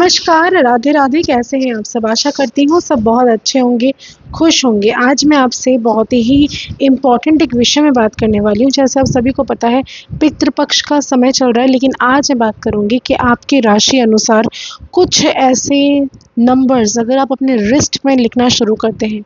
नमस्कार, राधे राधे। कैसे हैं आप सब? आशा करती हूँ सब बहुत अच्छे होंगे, खुश होंगे। आज मैं आपसे बहुत ही इम्पोर्टेंट एक विषय में बात करने वाली हूँ। जैसे आप सभी को पता है पितृपक्ष का समय चल रहा है, लेकिन आज मैं बात करूँगी कि आपकी राशि अनुसार कुछ ऐसे नंबर्स अगर आप अपने रिस्ट में लिखना शुरू करते हैं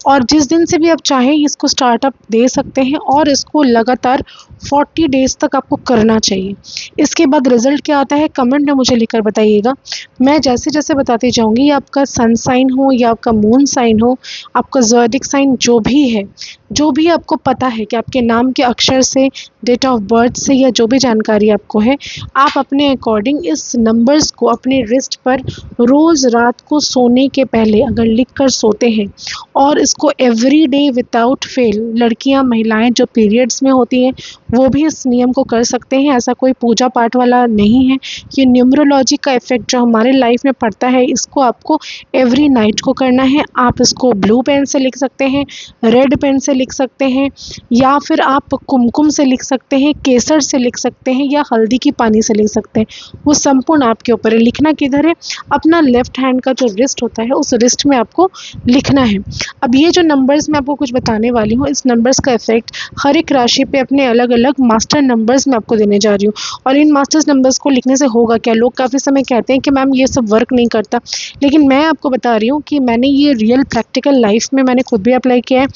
और जिस दिन से भी आप चाहें इसको स्टार्टअप दे सकते हैं और इसको लगातार 40 डेज़ तक आपको करना चाहिए। इसके बाद रिज़ल्ट क्या आता है कमेंट में मुझे लिखकर बताइएगा। मैं जैसे जैसे बताती जाऊँगी, ये आपका सन साइन हो या आपका मून साइन हो, आपका ज़ोडिक साइन जो भी है, जो भी आपको पता है कि आपके नाम के अक्षर से, डेट ऑफ बर्थ से या जो भी जानकारी आपको है, आप अपने अकॉर्डिंग इस नंबर्स को अपने रिस्ट पर रोज़ रात को सोने के पहले अगर लिख कर सोते हैं और इसको एवरी डे विदाउट फेल, लड़कियां महिलाएं जो पीरियड्स में होती हैं वो भी इस नियम को कर सकते हैं। ऐसा कोई पूजा पाठ वाला नहीं है। ये न्यूमरोलॉजी का इफ़ेक्ट जो हमारे लाइफ में पड़ता है, इसको आपको एवरी नाइट को करना है। आप इसको ब्लू पेन से लिख सकते हैं, रेड पेन से लिख सकते हैं, या फिर आप कुमकुम से लिख सकते हैं, केसर से लिख सकते हैं, या हल्दी की पानी से लिख सकते हैं। वो संपूर्ण आपके ऊपर है। लिखना किधर है? अपना लेफ्ट हैंड का जो रिस्ट होता है उस रिस्ट में आपको लिखना है। अब ये जो नंबर्स मैं आपको कुछ बताने वाली हूँ, इस नंबर्स का इफेक्ट हर एक राशि पे अपने अलग अलग मास्टर नंबर्स मैं आपको देने जा रही हूँ। और इन मास्टर्स नंबर्स को लिखने से होगा क्या? लोग काफ़ी समय कहते हैं कि मैम ये सब वर्क नहीं करता, लेकिन मैं आपको बता रही हूँ कि मैंने ये रियल प्रैक्टिकल लाइफ में मैंने खुद भी अप्लाई किया है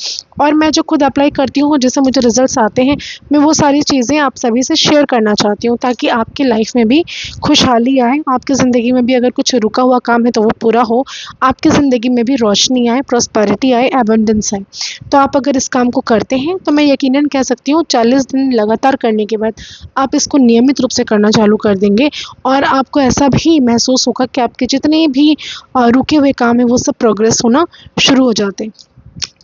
और मैं जो खुद अप्लाई करती हूँ जिससे मुझे रिजल्ट्स आते हैं, मैं वो सारी चीज़ें आप सभी से शेयर करना चाहती हूँ ताकि आपकी लाइफ में भी खुशहाली आए, आपकी ज़िंदगी में भी अगर कुछ रुका हुआ काम है तो वो पूरा हो, आपकी ज़िंदगी में भी रोशनी आए, प्रॉस्पेरिटी आए, एबंडेंस आए। तो आप अगर इस काम को करते हैं तो मैं यकीनन कह सकती हूँ 40 दिन लगातार करने के बाद आप इसको नियमित रूप से करना चालू कर देंगे और आपको ऐसा भी महसूस होगा कि आपके जितने भी रुके हुए काम है वो सब प्रोग्रेस होना शुरू हो जाते हैं।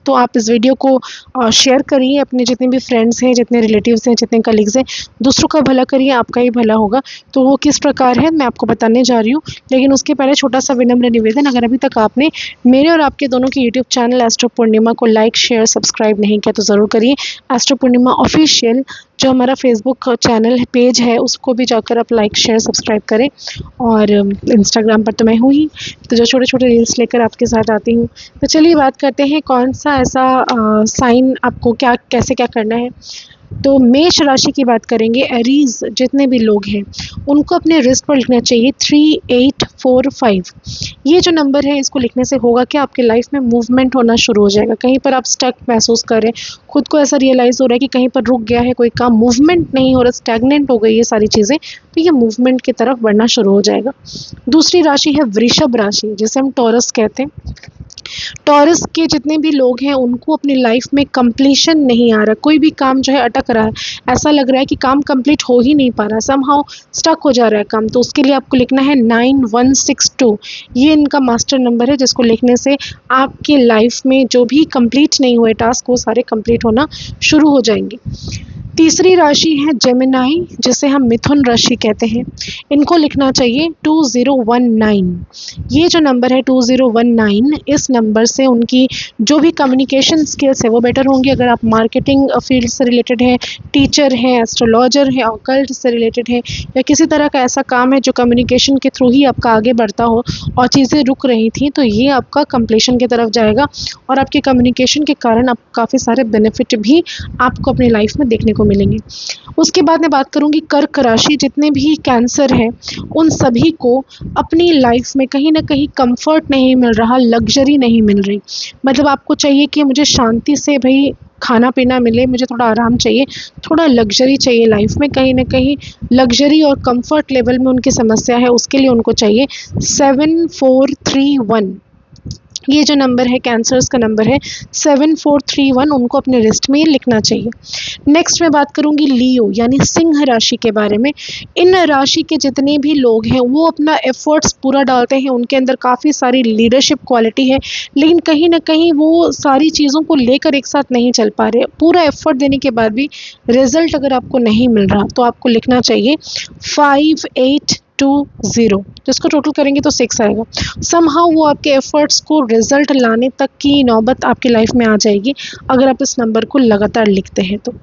तो आप इस वीडियो को शेयर करिए, अपने जितने भी फ्रेंड्स हैं, जितने रिलेटिव्स हैं, जितने कलीग्स हैं, दूसरों का भला करिए, आपका ही भला होगा। तो वो किस प्रकार है मैं आपको बताने जा रही हूँ, लेकिन उसके पहले छोटा सा विनम्र निवेदन, अगर अभी तक आपने मेरे और आपके दोनों के यूट्यूब चैनल एस्ट्रो पूर्णिमा को लाइक शेयर सब्सक्राइब नहीं किया तो ज़रूर करिए। एस्ट्रो पूर्णिमा ऑफिशियल जो हमारा फेसबुक चैनल पेज है उसको भी जाकर आप लाइक शेयर सब्सक्राइब करें। और इंस्टाग्राम पर तो मैं हूँ ही, तो जो छोटे छोटे रील्स लेकर आपके साथ आती हूँ। तो चलिए बात करते हैं कौन सा ऐसा साइन आपको क्या कैसे क्या करना है। तो मेष राशि की बात करेंगे। एरीज जितने भी लोग हैं उनको अपने रिस्ट पर लिखना चाहिए 3845। ये जो नंबर है इसको लिखने से होगा कि आपके लाइफ में मूवमेंट होना शुरू हो जाएगा। कहीं पर आप स्टक महसूस करें, खुद को ऐसा रियलाइज़ हो रहा है कि कहीं पर रुक गया है कोई काम, मूवमेंट नहीं हो रहा, स्टैग्नेंट हो गई ये सारी चीज़ें, तो ये मूवमेंट की तरफ बढ़ना शुरू हो जाएगा। दूसरी राशि है वृषभ राशि, जिसे हम टॉरस कहते हैं। टॉरस के जितने भी लोग हैं उनको अपनी लाइफ में कंप्लीशन नहीं आ रहा, कोई भी काम जो है अटक रहा है, ऐसा लग रहा है कि काम कंप्लीट हो ही नहीं पा रहा, समहाउ स्टक हो जा रहा है काम। तो उसके लिए आपको लिखना है 9162। ये इनका मास्टर नंबर है जिसको लिखने से आपके लाइफ में जो भी कंप्लीट नहीं हुए टास्क वो सारे कंप्लीट होना शुरू हो जाएंगे। तीसरी राशि है जेमिनाई, जिसे हम मिथुन राशि कहते हैं। इनको लिखना चाहिए 2019। ये जो नंबर है 2019, इस नंबर से उनकी जो भी कम्युनिकेशन स्किल्स है वो बेटर होंगी। अगर आप मार्केटिंग फील्ड से रिलेटेड हैं, टीचर हैं, एस्ट्रोलॉजर हैं, ऑकल्ट से रिलेटेड हैं, या किसी तरह का ऐसा काम है जो कम्युनिकेशन के थ्रू ही आपका आगे बढ़ता हो और चीज़ें रुक रही थी, तो ये आपका कंप्लीशन की तरफ जाएगा और आपके कम्युनिकेशन के कारण आप काफ़ी सारे बेनिफिट भी आपको अपनी लाइफ में देखने को मिलेंगे। उसके बाद मैं बात करूंगी कर्क राशि। जितने भी कैंसर हैं उन सभी को अपनी लाइफ में कहीं ना कहीं कंफर्ट नहीं मिल रहा, लग्जरी नहीं मिल रही। मतलब आपको चाहिए कि मुझे शांति से भाई खाना पीना मिले, मुझे थोड़ा आराम चाहिए, थोड़ा लग्जरी चाहिए लाइफ में, कहीं ना कहीं लग्जरी और कंफर्ट लेवल में उनकी समस्या है। उसके लिए उनको चाहिए 7431। ये जो नंबर है कैंसर्स का नंबर है 7431, उनको अपने लिस्ट में लिखना चाहिए। नेक्स्ट मैं बात करूंगी लियो यानी सिंह राशि के बारे में। इन राशि के जितने भी लोग हैं वो अपना एफर्ट्स पूरा डालते हैं, उनके अंदर काफ़ी सारी लीडरशिप क्वालिटी है, लेकिन कहीं ना कहीं वो सारी चीज़ों को लेकर एक साथ नहीं चल पा रहे। पूरा एफर्ट देने के बाद भी रिजल्ट अगर आपको नहीं मिल रहा तो आपको लिखना चाहिए 58 0, जिसको टोटल करेंगे तो 6 आएगा। समहाउ वो आपके एफर्ट्स को रिजल्ट लाने तक की नौबत आपकी लाइफ में आ जाएगी अगर आप इस नंबर को लगातार लिखते हैं तो।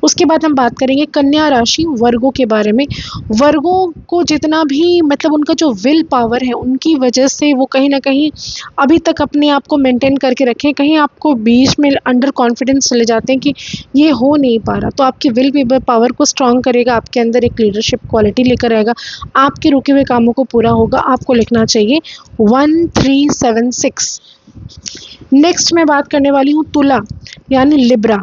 उसके बाद हम बात करेंगे कन्या राशि वर्गों के बारे में। वर्गों को जितना भी मतलब उनका जो विल पावर है उनकी वजह से वो कहीं ना कहीं अभी तक अपने आप को मेंटेन करके रखें, कहीं आपको बीच में अंडर कॉन्फिडेंस चले जाते हैं कि ये हो नहीं पा रहा, तो आपकी विल पावर को स्ट्रांग करेगा, आपके अंदर एक लीडरशिप क्वालिटी लेकर आएगा, आपके रुके हुए कामों को पूरा होगा। आपको लिखना चाहिए 1376। नेक्स्ट मैं बात करने वाली हूँ तुला यानी लिब्रा।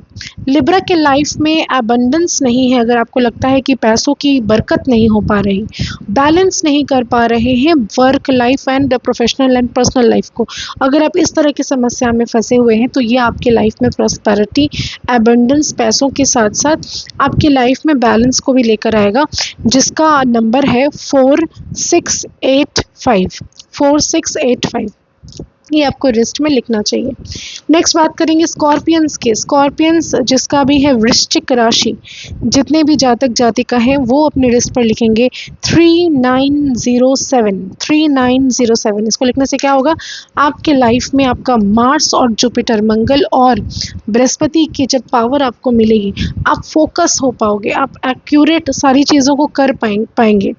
लिब्रा के लाइफ में एबंडेंस नहीं है। अगर आपको लगता है कि पैसों की बरकत नहीं हो पा रही, बैलेंस नहीं कर पा रहे हैं work life and professional and personal life को, अगर आप इस तरह की समस्या में फंसे हुए हैं तो ये आपके लाइफ में प्रॉस्पेरिटी, एबंडेंस, पैसों के साथ साथ आपकी लाइफ में बैलेंस को भी लेकर आएगा, जिसका नंबर है 4685। 4685 ये आपको रिस्ट में लिखना चाहिए। नेक्स्ट बात करेंगे स्कॉर्पियंस के। स्कॉर्पियंस जिसका भी है वृश्चिक राशि, जितने भी जातक जातिका हैं वो अपने रिस्ट पर लिखेंगे 3907। 3907 इसको लिखने से क्या होगा, आपके लाइफ में आपका मार्स और जुपिटर, मंगल और बृहस्पति की जब पावर आपको मिलेगी, आप फोकस हो पाओगे, आप एक्यूरेट सारी चीज़ों को कर पाएंगे।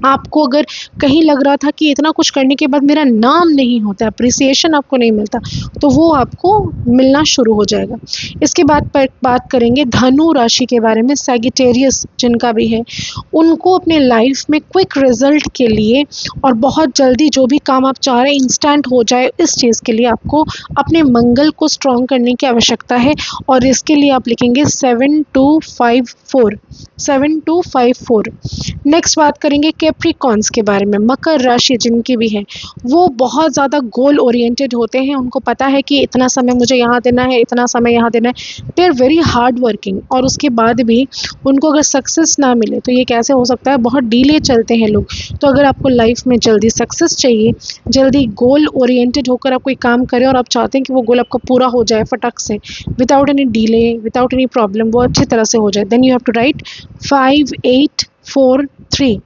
आपको अगर कहीं लग रहा था कि इतना कुछ करने के बाद मेरा नाम नहीं होता, अप्रिसिएशन आपको नहीं मिलता, तो वो आपको मिलना शुरू हो जाएगा। इसके बाद पर बात करेंगे धनु राशि के बारे में। सैगिटेरियस जिनका भी है, उनको अपने लाइफ में क्विक रिजल्ट के लिए और बहुत जल्दी जो भी काम आप चाह रहे हैं इंस्टेंट हो जाए, इस चीज़ के लिए आपको अपने मंगल को स्ट्रॉन्ग करने की आवश्यकता है और इसके लिए आप लिखेंगे 7254। 7254। नेक्स्ट बात करेंगे कैप्रिकॉन्स के बारे में। मकर राशि जिनकी भी है, वो बहुत ज़्यादा गोल ओरिएंटेड होते हैं। उनको पता है कि इतना समय मुझे यहाँ देना है, इतना समय यहाँ देना है। They are very hard working और उसके बाद भी उनको अगर सक्सेस ना मिले तो ये कैसे हो सकता है, बहुत डीले चलते हैं लोग। तो अगर आपको लाइफ में जल्दी सक्सेस चाहिए, जल्दी गोल ओरिएंटेड होकर आप कोई काम करें और आप चाहते हैं कि वो गोल आपका पूरा हो जाए फटक से, without any delay, without any problem, वो अच्छी तरह से हो जाए, then you have to write 5843।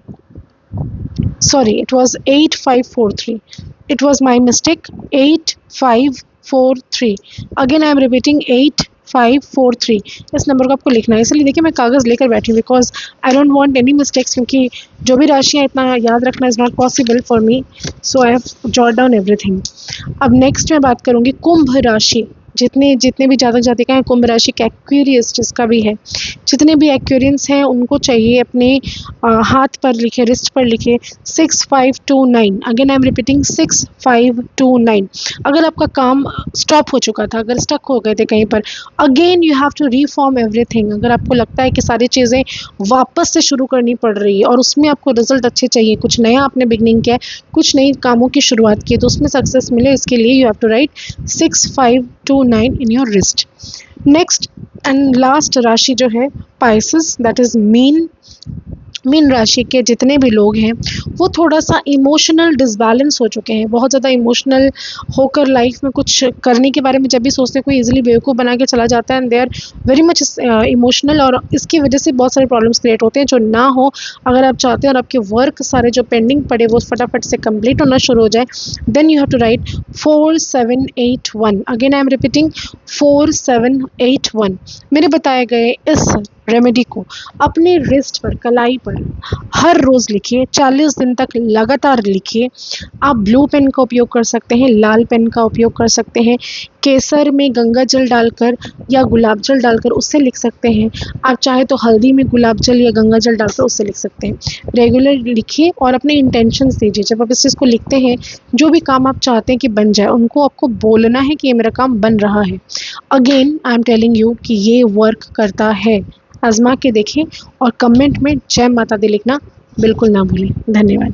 Sorry, it was 8543. It was my mistake. 8543. Again I am repeating 8543. इस नंबर को आपको लिखना है। इसलिए देखिए मैं कागज़ लेकर बैठी हूँ because I don't want any mistakes, क्योंकि जो भी राशियाँ इतना याद रखना is not possible for me, so I have jot down everything. अब नेक्स्ट मैं बात करूँगी कुंभ राशि। जितने भी जातक जातिका हैं कुंभ राशि के, एक्वेरियस जिसका भी है, जितने भी एक्वेरियंस हैं उनको चाहिए अपने हाथ पर लिखे, रिस्ट पर लिखे 6529। Again I am repeating 6529। अगर आपका काम स्टॉप हो चुका था, अगर स्टक हो गए थे कहीं पर, again you have to reform everything. अगर आपको लगता है कि सारी चीज़ें वापस से शुरू करनी पड़ रही है और उसमें आपको रिजल्ट अच्छे चाहिए, कुछ नया आपने बिगनिंग किया है, कुछ नई कामों की शुरुआत की है, तो उसमें सक्सेस मिले, इसके लिए you have to write 6529 in your wrist. Next and last राशि जो है पाइसेस, that is मीन राशि के जितने भी लोग हैं वो थोड़ा सा इमोशनल डिसबैलेंस हो चुके हैं। बहुत ज़्यादा इमोशनल होकर लाइफ में कुछ करने के बारे में जब भी सोचते हैं, कोई इजीली बेवकूफ़ बना के चला जाता है and they are very much emotional, और इसकी वजह से बहुत सारे प्रॉब्लम्स क्रिएट होते हैं जो ना हो। अगर आप चाहते हैं और आपके वर्क सारे जो पेंडिंग पड़े वो फटाफट से कंप्लीट होना शुरू हो जाए, then you have to write 4781। Again I am repeating 4781। मेरे बताए गए इस रेमेडी को अपने रिस्ट पर, कलाई पर हर रोज़ लिखिए, 40 दिन तक लगातार लिखिए। आप ब्लू पेन का उपयोग कर सकते हैं, लाल पेन का उपयोग कर सकते हैं, केसर में गंगा जल डालकर या गुलाब जल डालकर उससे लिख सकते हैं। आप चाहे तो हल्दी में गुलाब जल या गंगा जल डालकर उससे लिख सकते हैं। रेगुलर लिखिए और अपने इंटेंशंस दीजिए। जब आप इस चीज़ को लिखते हैं, जो भी काम आप चाहते हैं कि बन जाए, उनको आपको बोलना है कि ये मेरा काम बन रहा है। Again I am telling you कि ये वर्क करता है। आजमा के देखें और कमेंट में जय माता दी लिखना बिल्कुल ना भूलें। धन्यवाद।